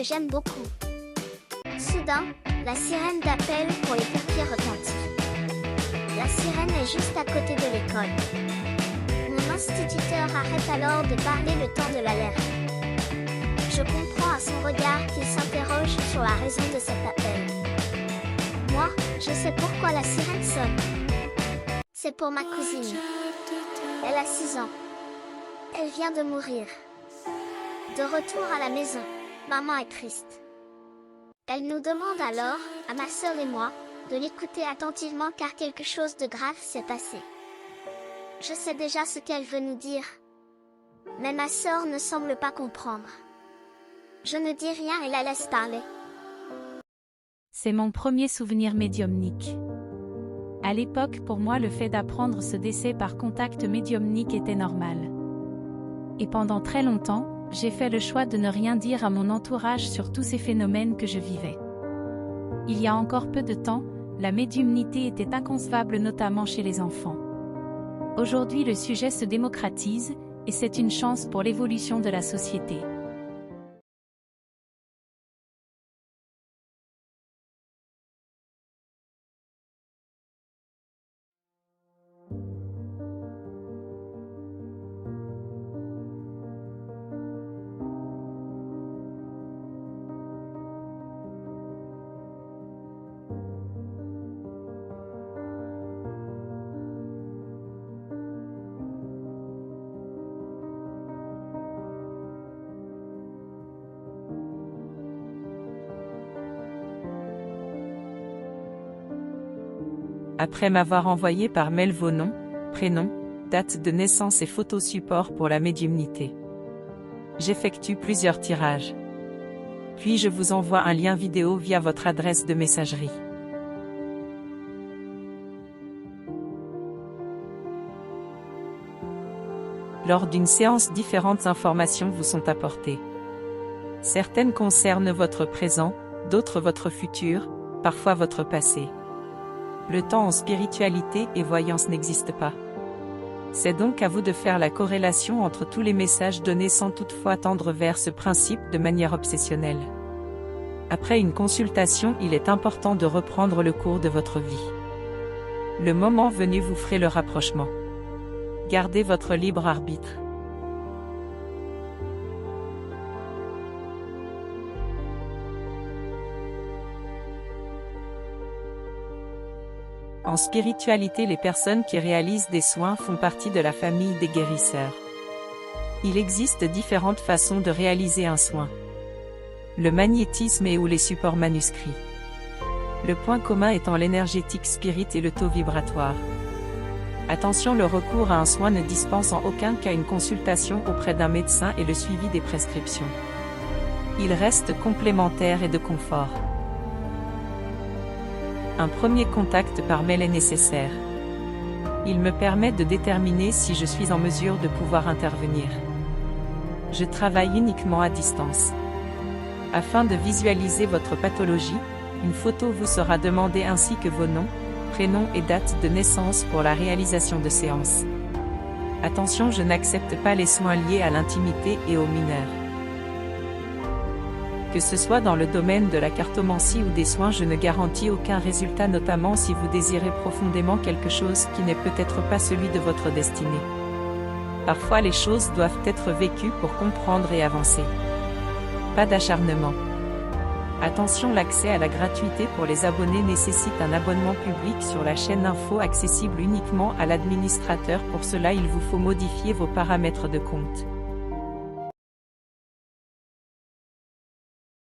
j'aime beaucoup. Soudain, la sirène d'appel pour les pompiers retentit. La sirène est juste à côté de l'école. Mon instituteur arrête alors de parler le temps de l'alerte. Je comprends à son regard qu'il s'interroge sur la raison de cet appel. Moi, je sais pourquoi la sirène sonne. C'est pour ma cousine. Elle a 6 ans. Elle vient de mourir. De retour à la maison, maman est triste. Elle nous demande alors, à ma sœur et moi, de l'écouter attentivement car quelque chose de grave s'est passé. Je sais déjà ce qu'elle veut nous dire. Mais ma sœur ne semble pas comprendre. Je ne dis rien et la laisse parler. C'est mon premier souvenir médiumnique. À l'époque, pour moi, le fait d'apprendre ce décès par contact médiumnique était normal. Et pendant très longtemps, j'ai fait le choix de ne rien dire à mon entourage sur tous ces phénomènes que je vivais. Il y a encore peu de temps, la médiumnité était inconcevable notamment chez les enfants. Aujourd'hui, le sujet se démocratise, et c'est une chance pour l'évolution de la société. Après m'avoir envoyé par mail vos noms, prénoms, date de naissance et photos support pour la médiumnité. J'effectue plusieurs tirages. Puis je vous envoie un lien vidéo via votre adresse de messagerie. Lors d'une séance, différentes informations vous sont apportées. Certaines concernent votre présent, d'autres votre futur, parfois votre passé. Le temps en spiritualité et voyance n'existe pas. C'est donc à vous de faire la corrélation entre tous les messages donnés sans toutefois tendre vers ce principe de manière obsessionnelle. Après une consultation, il est important de reprendre le cours de votre vie. Le moment venu, vous ferez le rapprochement. Gardez votre libre arbitre. En spiritualité, les personnes qui réalisent des soins font partie de la famille des guérisseurs. Il existe différentes façons de réaliser un soin. Le magnétisme et ou les supports manuscrits. Le point commun étant l'énergétique spirit et le taux vibratoire. Attention, le recours à un soin ne dispense en aucun cas une consultation auprès d'un médecin et le suivi des prescriptions. Il reste complémentaire et de confort. Un premier contact par mail est nécessaire. Il me permet de déterminer si je suis en mesure de pouvoir intervenir. Je travaille uniquement à distance. Afin de visualiser votre pathologie, une photo vous sera demandée ainsi que vos noms, prénoms et date de naissance pour la réalisation de séances. Attention, je n'accepte pas les soins liés à l'intimité et aux mineurs. Que ce soit dans le domaine de la cartomancie ou des soins, je ne garantis aucun résultat, notamment si vous désirez profondément quelque chose qui n'est peut-être pas celui de votre destinée. Parfois les choses doivent être vécues pour comprendre et avancer. Pas d'acharnement. Attention, l'accès à la gratuité pour les abonnés nécessite un abonnement public sur la chaîne info accessible uniquement à l'administrateur. Pour cela, il vous faut modifier vos paramètres de compte.